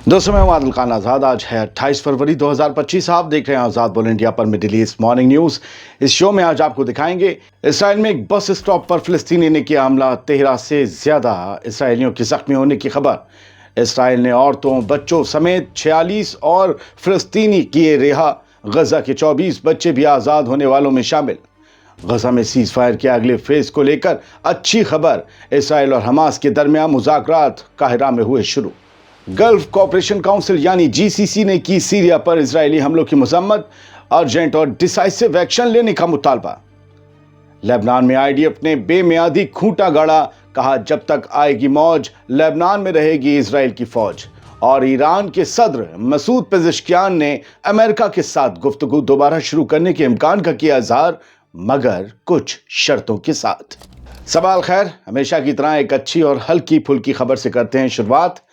दोस्तों मैं हूं आदिल खान आज़ाद। आज है 28 फरवरी 2025। आप देख रहे हैं आज़ाद बोल इंडिया पर मिडिल ईस्ट मॉर्निंग न्यूज़। इस शो में आज आपको दिखाएंगे इसराइल में एक बस स्टॉप पर फिलिस्तीनी ने किया हमला, 13 से ज्यादा इसराइलियों के जख्मी होने की खबर। इसराइल ने औरतों बच्चों समेत 46 और फिलिस्तीनी किए रिहा। गजा के 24 बच्चे भी आज़ाद होने वालों में शामिल। गजा में सीज फायर के अगले फेज को लेकर अच्छी खबर। इसराइल और हमास के दरमियान मुज़ाकरात काहिरा में हुए शुरू। गल्फ कोऑपरेशन काउंसिल यानी जीसीसी ने की सीरिया पर इजरायली हमलों की मजम्मत, अर्जेंट और डिसाइसिव एक्शन लेने का मुतालबा। लेबनान में आईडीएफ ने बेमियादी खूंटा गाड़ा, कहा जब तक आएगी मौज लेबनान में रहेगी इजराइल की फौज। और ईरान के सदर मसूद पेज़ेश्कियान ने अमेरिका के साथ गुफ्तगू दोबारा शुरू करने के इम्कान का किया इजहार, मगर कुछ शर्तों के साथ। सवाल खैर, हमेशा की तरह एक अच्छी और हल्की फुल्की खबर से करते हैं शुरुआत।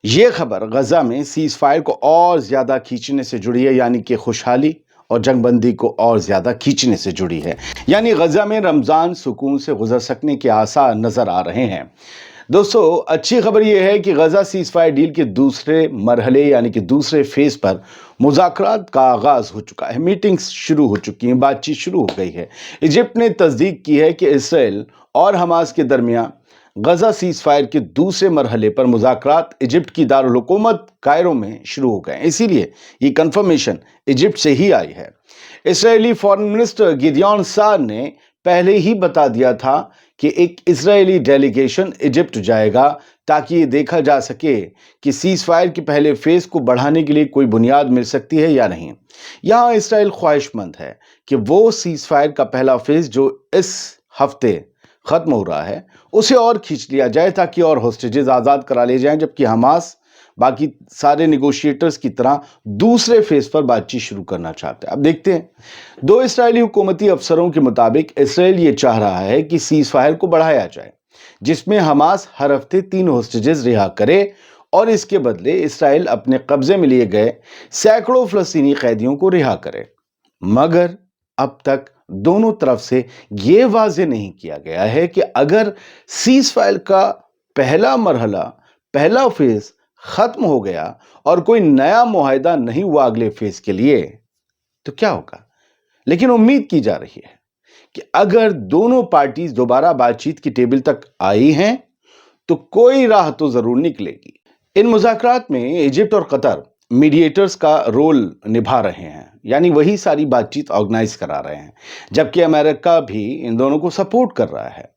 ये खबर गजा में सीज फायर को और ज्यादा खींचने से जुड़ी है, यानी कि खुशहाली और जंगबंदी को और ज्यादा खींचने से जुड़ी है। यानी गजा में रमजान सुकून से गुजर सकने के आसार नजर आ रहे हैं। दोस्तों, अच्छी खबर यह है कि गजा सीज फायर डील के दूसरे मरहले यानी कि दूसरे फेज पर मुज़ाकरात का आगाज हो चुका है। मीटिंग्स शुरू हो चुकी हैं, बातचीत शुरू हो गई है। इजिप्ट ने तस्दीक की है कि इसराइल और हमास के दरमियान गजा सीज फायर के दूसरे मरहले पर मुज़ाकरात इजिप्ट की दारुल हुकूमत कायरो में शुरू हो गए। इसीलिए ये कंफर्मेशन इजिप्ट से ही आई है। इजरायली फॉरेन मिनिस्टर गिडियॉन सार ने पहले ही बता दिया था कि एक इजरायली डेलीगेशन इजिप्ट जाएगा ताकि ये देखा जा सके कि सीज फायर के पहले फेज को बढ़ाने के लिए कोई बुनियाद मिल सकती है या नहीं। यहाँ इसराइल ख्वाहिशमंद है कि वो सीज फायर का पहला फेज जो इस हफ्ते खत्म हो रहा है उसे और खींच लिया जाए ताकि और होस्टेजेस आज़ाद करा लिए जाएं, जबकि हमास बाकी सारे निगोशिएटर्स की तरह दूसरे फेज पर बातचीत शुरू करना चाहते हैं। अब देखते हैं। दो इस्राएली हुकूमती अफसरों के मुताबिक इसराइल ये चाह रहा है कि सीज फायर को बढ़ाया जाए, जिसमें हमास हर हफ्ते 3 होस्टेजेस रिहा करे और इसके बदले इसराइल अपने कब्जे में लिए गए सैकड़ों फलस्तीनी कैदियों को रिहा करे। मगर अब तक दोनों तरफ से यह वाजे नहीं किया गया है कि अगर सीज फायर का पहला मरहला, पहला फेज खत्म हो गया और कोई नया मुआहिदा नहीं हुआ अगले फेज के लिए, तो क्या होगा। लेकिन उम्मीद की जा रही है कि अगर दोनों पार्टीज दोबारा बातचीत की टेबल तक आई हैं तो कोई राह तो जरूर निकलेगी। इन मुज़ाकरात में इजिप्ट और कतर मीडिएटर्स का रोल निभा रहे हैं, यानी वही सारी बातचीत ऑर्गेनाइज करा रहे हैं, जबकि अमेरिका भी इन दोनों को सपोर्ट कर रहा है।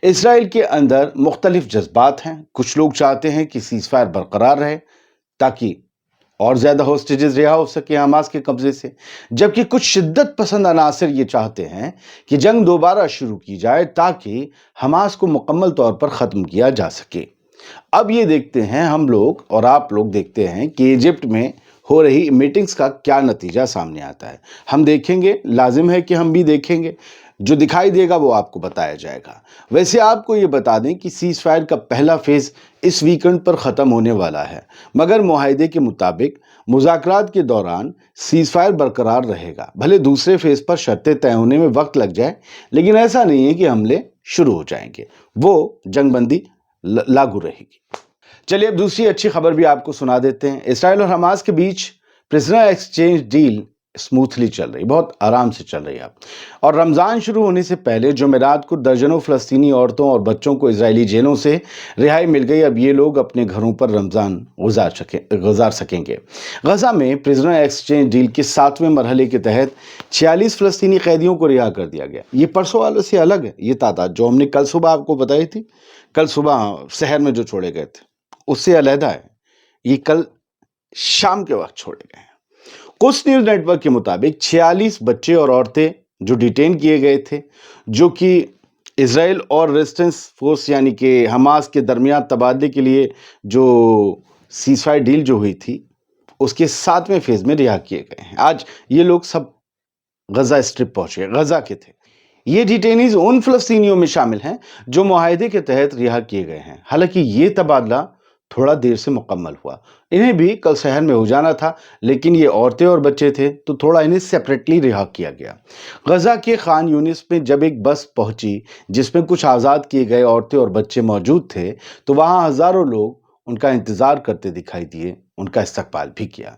इसराइल के अंदर मुख्तलिफ जज्बात हैं। कुछ लोग चाहते हैं कि सीज फायर बरकरार रहे ताकि और ज्यादा होस्टेजेस रिहा हो सके हमास के कब्जे से, जबकि कुछ शिद्दत पसंद अनासर ये चाहते हैं कि जंग दोबारा शुरू की जाए ताकि हमास को मुकम्मल तौर पर ख़त्म किया जा सके। अब ये देखते हैं, हम लोग और आप लोग देखते हैं कि इजिप्ट में हो रही मीटिंग्स का क्या नतीजा सामने आता है। हम देखेंगे, लाजिम है कि हम भी देखेंगे। जो दिखाई देगा वो आपको बताया जाएगा। वैसे आपको ये बता दें कि सीज फायर का पहला फेज इस वीकेंड पर ख़त्म होने वाला है, मगर मुआहिदे के मुताबिक मुज़ाकरात के दौरान सीज फायर बरकरार रहेगा। भले दूसरे फेज पर शर्तें तय होने में वक्त लग जाए, लेकिन ऐसा नहीं है कि हमले शुरू हो जाएंगे। वो जंगबंदी लागू रहेगी। चलिए अब दूसरी अच्छी खबर भी आपको सुना देते हैं। इसराइल और हमास के बीच प्रिजनर एक्सचेंज डील स्मूथली चल रही, बहुत आराम से चल रही है। और रमज़ान शुरू होने से पहले जुमेरात को दर्जनों फ़लस्तीनी औरतों और बच्चों को इजरायली जेलों से रिहाई मिल गई। अब ये लोग अपने घरों पर रमज़ान गुजार सकेंगे। गजा में प्रिजनर एक्सचेंज डील के 7वें मरहले के तहत 46 फ़लस्तीनी कैदियों को रिहा कर दिया गया। ये परसों वालों से अलग है। ये तादाद जो हमने कल सुबह आपको बताई थी, कल सुबह शहर में जो छोड़े गए थे, उससे अलहदा है। ये कल शाम के वक्त छोड़े गए हैं। कुछ न्यूज़ नेटवर्क के मुताबिक 46 बच्चे और औरतें जो डिटेन किए गए थे, जो कि इजराइल और रेजिस्टेंस फोर्स यानी कि हमास के दरमियान तबादले के लिए जो सीज फायर डील जो हुई थी उसके 7वें फेज में रिहा किए गए हैं। आज ये लोग सब गजा स्ट्रिप पहुंचे, गजा के थे। ये डिटेनीज उन फ़लस्तीनियों में शामिल हैं जो मुआहिदे के तहत रिहा किए गए हैं। हालांकि ये तबादला थोड़ा देर से मुकम्मल हुआ। इन्हें भी कल शहर में हो जाना था, लेकिन ये औरतें और बच्चे थे तो थोड़ा इन्हें सेपरेटली रिहा किया गया। गजा के खान यूनिस में जब एक बस पहुंची जिसमें कुछ आज़ाद किए गए औरतें और बच्चे मौजूद थे, तो वहां हज़ारों लोग उनका इंतज़ार करते दिखाई दिए। उनका इस्तकबाल भी किया।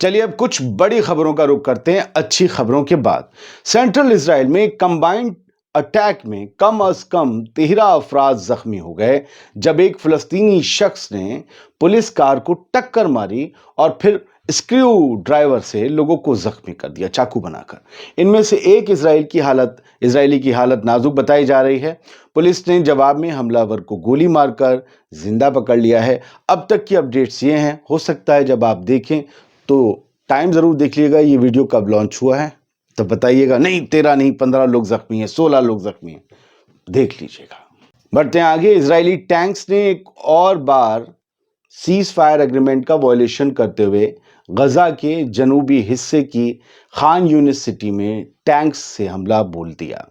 चलिए अब कुछ बड़ी खबरों का रुख करते हैं अच्छी खबरों के बाद। सेंट्रल इजराइल में कंबाइंड अटैक में कम अज कम 13 अफराद जख्मी हो गए जब एक फिलिस्तीनी शख्स ने पुलिस कार को टक्कर मारी और फिर स्क्रू ड्राइवर से लोगों को जख्मी कर दिया चाकू बनाकर। इनमें से एक इजरायली की हालत नाजुक बताई जा रही है। पुलिस ने जवाब में हमलावर को गोली मारकर जिंदा पकड़ लिया है। अब तक की अपडेट्स ये हैं, हो सकता है जब आप देखें तो टाइम जरूर देख लीजिएगा ये वीडियो कब लॉन्च हुआ है, तो बताइएगा नहीं 13 नहीं 15 लोग जख्मी हैं, 16 लोग जख्मी हैं, देख लीजिएगा। बढ़ते हैं आगे। इजरायली टैंक्स ने एक और बार सीज फायर एग्रीमेंट का वायलेशन करते हुए गजा के जनूबी हिस्से की खान यूनिस सिटी में टैंक्स से हमला बोल दिया।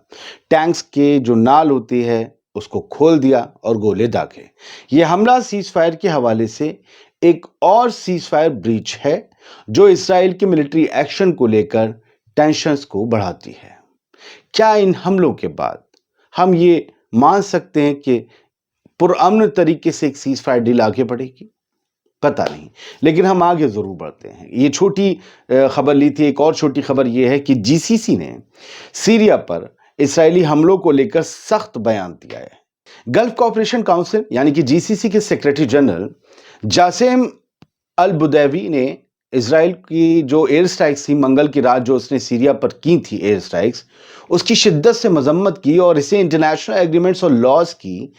टैंक्स के जो नाल होती है उसको खोल दिया और गोले दागे। यह हमला सीज फायर के हवाले से एक और सीज फायर ब्रीच है जो इसराइल के मिलिट्री एक्शन को लेकर टेंशन्स को बढ़ाती है। क्या इन हमलों के बाद हम ये मान सकते हैं कि पुरअमन तरीके से एक सीज फायर डील आगे बढ़ेगी? पता नहीं, लेकिन हम आगे जरूर बढ़ते हैं। ये छोटी खबर ली थी। एक और छोटी खबर ये है कि जीसीसी ने सीरिया पर इसराइली हमलों को लेकर सख्त बयान दिया है। गल्फ कोऑपरेशन काउंसिल यानी कि जीसीसी के सेक्रेटरी जनरल जासेम अल बुदैवी ने इजराइल की जो एयर स्ट्राइक्स थी मंगल की रात जो उसने सीरिया पर की थी एयर स्ट्राइक्स, उसकी शिद्दत से मजम्मत की और इसे इंटरनेशनल एग्रीमेंट्स और लॉज की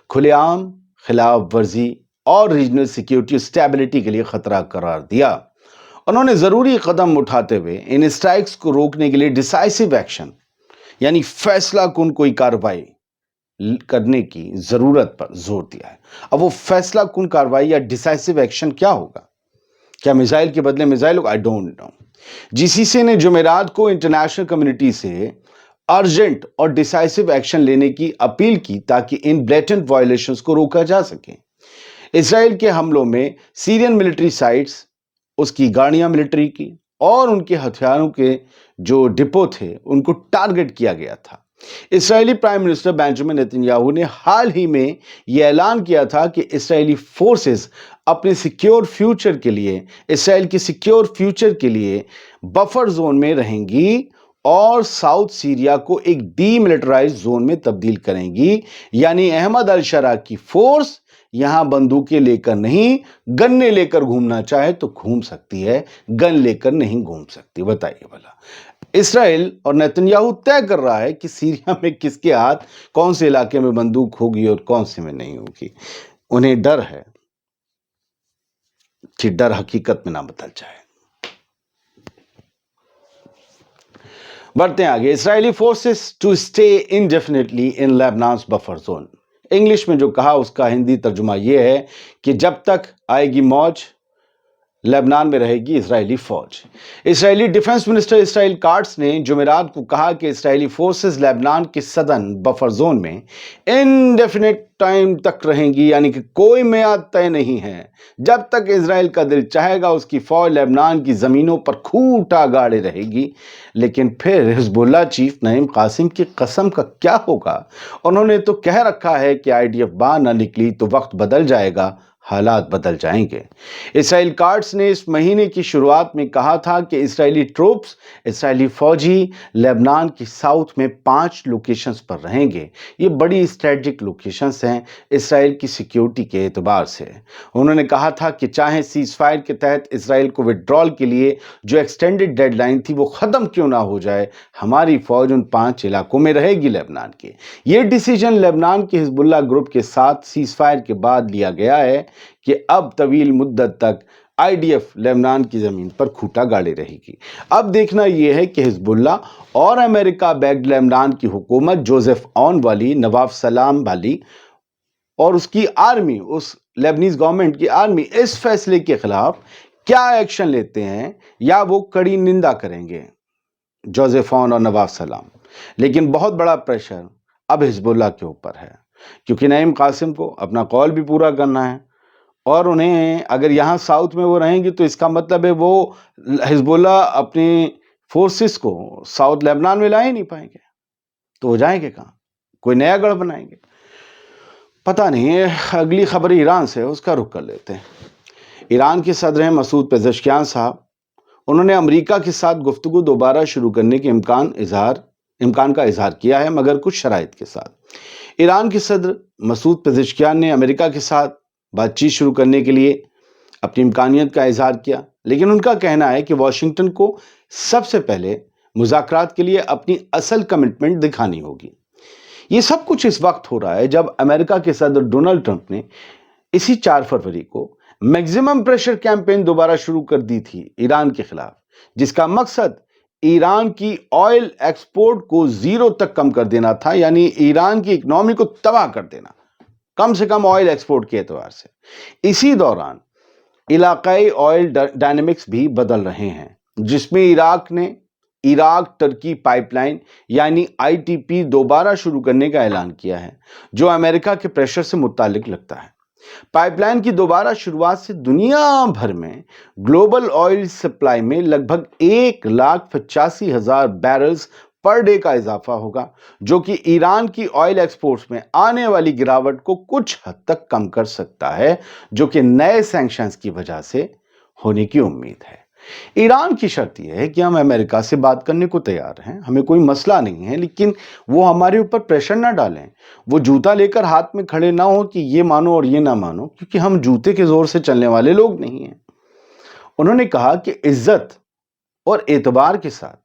खुलेआम खिलाफ वर्जी और रीजनल सिक्योरिटी और स्टेबिलिटी के लिए खतरा करार दिया। उन्होंने जरूरी कदम उठाते हुए इन स्ट्राइक्स को रोकने के लिए डिसाइसिव एक्शन यानी फैसला कुन कोई कार्रवाई करने की जरूरत पर जोर दिया है। अब वो फैसला कुन कार्रवाई या डिसाइसिव एक्शन क्या होगा? क्या मिसाइल के बदले मिसाइल होगा? I don't know. जीसीसी ने जुमेरात को इंटरनेशनल कम्युनिटी से अर्जेंट और डिसाइसिव एक्शन लेने की अपील की ताकि इन ब्लेटेंट वायलेशंस को रोका जा सके। इसराइल के हमलों में सीरियन मिलिट्री साइट्स, उसकी गाड़ियां मिलिट्री की और उनके हथियारों के जो डिपो थे उनको टारगेट किया गया था। Israeli prime minister Benjamin Netanyahu ने हाल ही में यह ऐलान किया था कि इसराइली फोर्सेस अपने सिक्योर फ्यूचर के लिए इसराइल के सिक्योर फ्यूचर के लिए बफर जोन में रहेंगी और साउथ सीरिया को एक डीमिलिटराइज्ड जोन में तब्दील करेंगी। यानी अहमद अल शरा की फोर्स यहां बंदूकें लेकर नहीं, गन्ने लेकर घूमना चाहे तो घूम सकती है, गन लेकर नहीं घूम सकती। बताइए भला। इसराइल और नेतन्याहू तय कर रहा है कि सीरिया में किसके हाथ कौन से इलाके में बंदूक होगी और कौन से में नहीं होगी। उन्हें डर है कि डर हकीकत में ना बदल जाए। बढ़ते हैं आगे। Israeli forces to stay indefinitely in Lebanon's buffer zone. English में जो कहा उसका हिंदी तर्जुमा यह है कि जब तक आएगी मौज लेबनान में रहेगी इजरायली फौज। Israeli defence minister Israel cuts ने जुमेरात को कहा कि इजरायली फोर्सेस लेबनान के सदर्न बफर जोन में इनडेफिनिट टाइम तक रहेंगी, यानी कि कोई मियाद तय नहीं है। जब तक इजराइल का दिल चाहेगा उसकी फौज लेबनान की जमीनों पर खूंटा गाड़े रहेगी। लेकिन फिर हिजबुल्लाह चीफ नईम कासिम की कसम का क्या होगा? उन्होंने तो कह रखा है कि आईडीएफ बाहर न निकली तो वक्त बदल जाएगा, हालात बदल जाएंगे। इसराइल कार्ड्स ने इस महीने की शुरुआत में कहा था कि इसराइली ट्रूप्स, इसराइली फौजी लेबनान की साउथ में 5 लोकेशंस पर रहेंगे। ये बड़ी स्ट्रेटेजिक लोकेशंस हैं इसराइल की सिक्योरिटी के एतबार से। उन्होंने कहा था कि चाहे सीज फायर के तहत इसराइल को विड्रॉल के लिए जो एक्सटेंडेड डेडलाइन थी वो ख़त्म क्यों ना हो जाए, हमारी फौज उन 5 इलाकों में रहेगी लेबनान के। ये डिसीजन लेबनान के हिजबुल्लाह ग्रुप के साथ सीज फायर के बाद लिया गया है कि अब तवील मुद्दत तक आईडीएफ लेबनान की जमीन पर खूंटा गाड़े रहेगी। अब देखना यह है कि हिजबुल्लाह और अमेरिका बैक्ड लेबनान की हुकूमत, जोसेफ ऑन वाली, नवाब सलाम वाली और उसकी आर्मी, उस लेबनीज गवर्नमेंट की आर्मी इस फैसले के खिलाफ क्या एक्शन लेते हैं या वो कड़ी निंदा करेंगे जोसेफ ऑन और नवाब सलाम। लेकिन बहुत बड़ा प्रेशर अब हिजबुल्लाह के ऊपर है क्योंकि नईम कासिम को अपना कौल भी पूरा करना है और उन्हें अगर यहाँ साउथ में वो रहेंगे तो इसका मतलब है वो हिजबुल्लाह अपनी फोर्सेस को साउथ लेबनान में ला ही नहीं पाएंगे, तो वो जाएंगे कहाँ? कोई नया गढ़ बनाएंगे? पता नहीं। अगली खबर ईरान से, उसका रुख कर लेते हैं। ईरान के सदर हैं मसूद पेज़ेश्कियान साहब। उन्होंने अमेरिका के साथ गुफ्तगू दोबारा शुरू करने के इम्कान का इजहार किया है, मगर कुछ शराइत के साथ। ईरान के सदर मसूद पेज़ेश्कियान ने अमेरिका के साथ बातचीत शुरू करने के लिए अपनी इम्कानियत का इजहार किया, लेकिन उनका कहना है कि वाशिंगटन को सबसे पहले मुज़ाकरात के लिए अपनी असल कमिटमेंट दिखानी होगी। ये सब कुछ इस वक्त हो रहा है जब अमेरिका के सदर डोनाल्ड ट्रंप ने इसी 4 फरवरी को मैक्सिमम प्रेशर कैंपेन दोबारा शुरू कर दी थी ईरान के खिलाफ, जिसका मकसद ईरान की ऑयल एक्सपोर्ट को 0 तक कम कर देना था, यानी ईरान की इकोनॉमी को तबाह कर देना, कम से कम ऑयल एक्सपोर्ट के एतबार से। इसी दौरान इलाकाई ऑयल डायनेमिक्स भी बदल रहे हैं, जिसमें इराक टर्की पाइपलाइन यानी आईटीपी दोबारा शुरू करने का ऐलान किया है, जो अमेरिका के प्रेशर से मुताल्लिक लगता है। पाइपलाइन की दोबारा शुरुआत से दुनिया भर में ग्लोबल ऑयल सप्लाई में लगभग 1,85,000 बैरल्स पर डे का इजाफा होगा, जो कि ईरान की ऑयल एक्सपोर्ट्स में आने वाली गिरावट को कुछ हद तक कम कर सकता है, जो कि नए सैंक्शंस की वजह से होने की उम्मीद है। ईरान की शर्त यह है कि हम अमेरिका से बात करने को तैयार हैं, हमें कोई मसला नहीं है, लेकिन वो हमारे ऊपर प्रेशर ना डालें, वो जूता लेकर हाथ में खड़े ना हो कि ये मानो और ये ना मानो, क्योंकि हम जूते के जोर से चलने वाले लोग नहीं हैं। उन्होंने कहा कि इज्जत और एतबार के साथ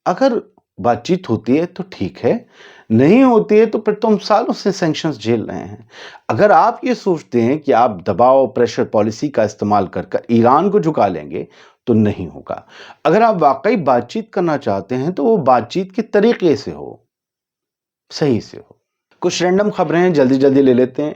अगर बातचीत होती है तो ठीक है, नहीं होती है तो फिर तो हम सालों से सैंक्शंस झेल रहे हैं। अगर आप ये सोचते हैं कि आप दबाव प्रेशर पॉलिसी का इस्तेमाल कर ईरान को झुका लेंगे तो नहीं होगा। अगर आप वाकई बातचीत करना चाहते हैं तो वो बातचीत के तरीके से हो, सही से हो। कुछ रैंडम खबरें हैं, जल्दी जल्दी ले लेते हैं।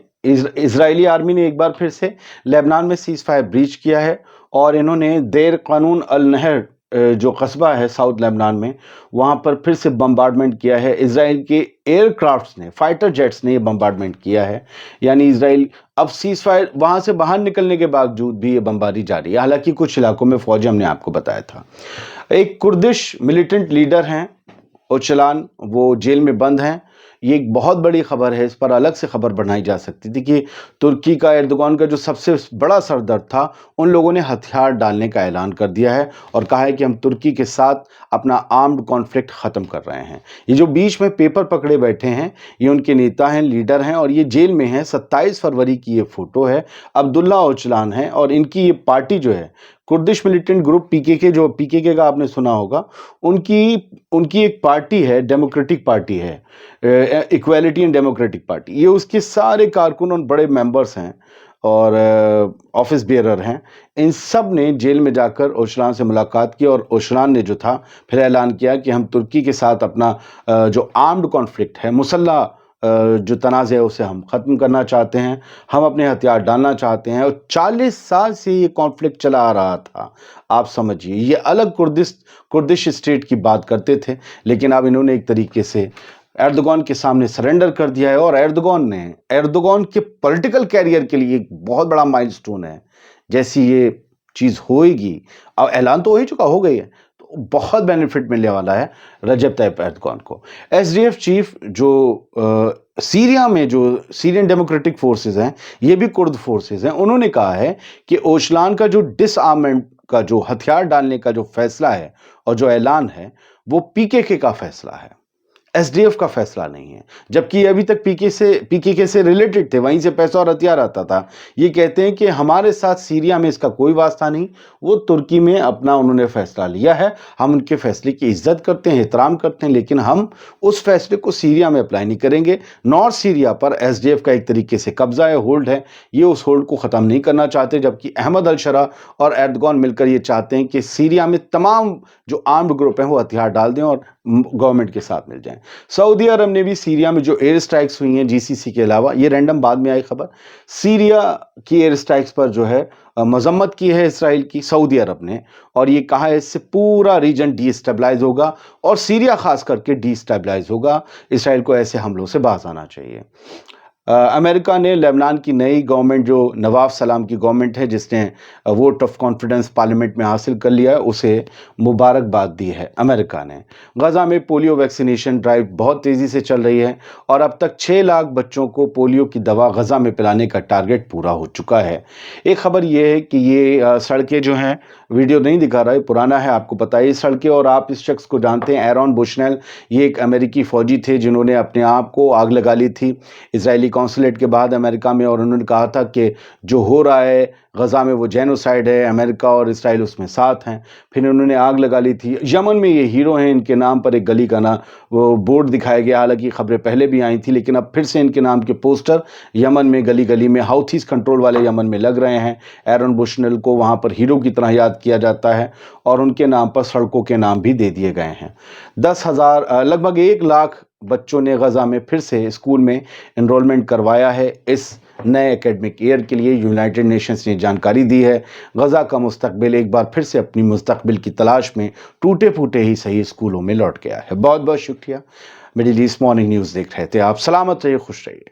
इजरायली आर्मी ने एक बार फिर से लेबनान में सीज फायर ब्रीच किया है और इन्होंने देर कानून अल नहर जो कस्बा है साउथ लेबनान में, वहां पर फिर से बम्बार्डमेंट किया है। इजराइल के एयरक्राफ्ट्स ने, फाइटर जेट्स ने ये बम्बार्डमेंट किया है, यानी इजराइल अब सीज फायर वहां से बाहर निकलने के बावजूद भी ये बमबारी जारी है। हालांकि कुछ इलाकों में फौजी, हमने आपको बताया था। एक कुर्दिश मिलिटेंट लीडर हैं ओचलान, वो जेल में बंद हैं। ये एक बहुत बड़ी खबर है, इस पर अलग से खबर बनाई जा सकती थी कि तुर्की का, एर्दोगान का जो सबसे बड़ा सरदर्द था, उन लोगों ने हथियार डालने का ऐलान कर दिया है और कहा है कि हम तुर्की के साथ अपना आर्म्ड कॉन्फ्लिक्ट ख़त्म कर रहे हैं। ये जो बीच में पेपर पकड़े बैठे हैं, ये उनके नेता हैं, लीडर हैं और ये जेल में हैं। 27 फरवरी की ये फ़ोटो है। अब्दुल्ला ओचलान है और इनकी ये पार्टी जो है, कुर्दिश मिलिटेंट ग्रुप पीकेके, जो पीकेके का आपने सुना होगा, उनकी एक पार्टी है, डेमोक्रेटिक पार्टी है, इक्वालिटी एंड डेमोक्रेटिक पार्टी। ये उसके सारे कारकुन और बड़े मेंबर्स हैं और ऑफिस बेयरर हैं। इन सब ने जेल में जाकर ओचलान से मुलाकात की और ओचलान ने जो था फिर ऐलान किया कि हम तुर्की के साथ अपना जो आर्म्ड कॉन्फ्लिक्ट है, मुसल्ला जो तनाज़ है, उसे हम ख़त्म करना चाहते हैं, हम अपने हथियार डालना चाहते हैं। और 40 साल से ये कॉन्फ्लिक्ट चला आ रहा था। आप समझिए, ये अलग कुर्दिश स्टेट की बात करते थे, लेकिन अब इन्होंने एक तरीके से एर्दोगान के सामने सरेंडर कर दिया है और एर्दोगान के पॉलिटिकल कैरियर के लिए एक बहुत बड़ा माइलस्टोन है। जैसी ये चीज़ होएगी, अब ऐलान तो हो ही चुका, हो गई है, तो बहुत बेनिफिट मिलने वाला है रजब तायिप एर्दोगान को। एसडीएफ चीफ जो सीरिया में जो सीरियन डेमोक्रेटिक फोर्सेस हैं, ये भी कुर्द फोर्सेस हैं, उन्होंने कहा है कि ओचलान का जो डिसआर्ममेंट का, जो हथियार डालने का जो फैसला है और जो ऐलान है, वो पीकेके का फैसला है, एसडीएफ का फैसला नहीं है। जबकि अभी तक पीकेके से रिलेटेड थे, वहीं से पैसा और हथियार आता था। ये कहते हैं कि हमारे साथ सीरिया में इसका कोई वास्ता नहीं, वो तुर्की में अपना उन्होंने फैसला लिया है, हम उनके फैसले की इज्जत करते हैं, एहतराम करते हैं, लेकिन हम उस फैसले को सीरिया में अप्लाई नहीं करेंगे। नॉर्थ सीरिया पर एसडीएफ का एक तरीके से कब्जा है, होल्ड है, ये उस होल्ड को ख़त्म नहीं करना चाहते। जबकि अहमद अल शरा और एर्दोगान मिलकर ये चाहते हैं कि सीरिया में तमाम जो आर्म्ड ग्रुप हैं वो हथियार डाल दें और गवर्नमेंट के साथ मिल जाएं। सऊदी अरब ने भी सीरिया में जो एयर स्ट्राइक्स हुई हैं जीसीसी के अलावा, ये रैंडम बाद में आई खबर, सीरिया की एयर स्ट्राइक्स पर जो है मजम्मत की है इसराइल की, सऊदी अरब ने, और ये कहा है इससे पूरा रीजन डीस्टेबलाइज होगा और सीरिया खास करके डीस्टेबलाइज होगा। इसराइल को ऐसे हमलों से बाज आना चाहिए। अमेरिका ने लेबनान की नई गवर्नमेंट जो नवाब सलाम की गवर्नमेंट है जिसने वोट ऑफ कॉन्फिडेंस पार्लियामेंट में हासिल कर लिया है उसे मुबारकबाद दी है अमेरिका ने। गजा में पोलियो वैक्सीनेशन ड्राइव बहुत तेज़ी से चल रही है और अब तक 6 लाख बच्चों को पोलियो की दवा गजा में पिलाने का टारगेट पूरा हो चुका है। एक खबर ये है कि ये सड़कें जो हैं, वीडियो नहीं दिखा रहा है, पुराना है, आपको पता है ये सड़कें, और आप इस शख्स को जानते हैं, एरॉन बुशनेल। ये एक अमेरिकी फ़ौजी थे जिन्होंने अपने आप को आग लगा ली थी इजरायली कॉन्सुलेट के बाहर अमेरिका में, और उन्होंने कहा था कि जो हो रहा है गज़ा में वो जेनोसाइड है, अमेरिका और इसराइल उसमें साथ हैं। फिर उन्होंने आग लगा ली थी। यमन में ये हीरो हैं, इनके नाम पर एक गली का ना वो बोर्ड दिखाया गया, हालांकि खबरें पहले भी आई थी, लेकिन अब फिर से इनके नाम के पोस्टर यमन में गली गली में, हाउथीज कंट्रोल वाले यमन में लग रहे हैं। एरन बुशनेल को वहाँ पर हीरो की तरह याद किया जाता है और उनके नाम पर सड़कों के नाम भी दे दिए गए हैं। 10,000 लगभग 1 लाख बच्चों ने गजा में फिर से स्कूल में एनरोलमेंट करवाया है इस नए एकेडमिक ईयर के लिए। यूनाइटेड नेशंस ने जानकारी दी है। गजा का मुस्तकबिल एक बार फिर से अपनी मुस्तकबिल की तलाश में टूटे फूटे ही सही स्कूलों में लौट गया है। बहुत बहुत शुक्रिया। मिडिल ईस्ट मॉर्निंग न्यूज़ देख रहे थे आप। सलामत रहिए, खुश रहिए।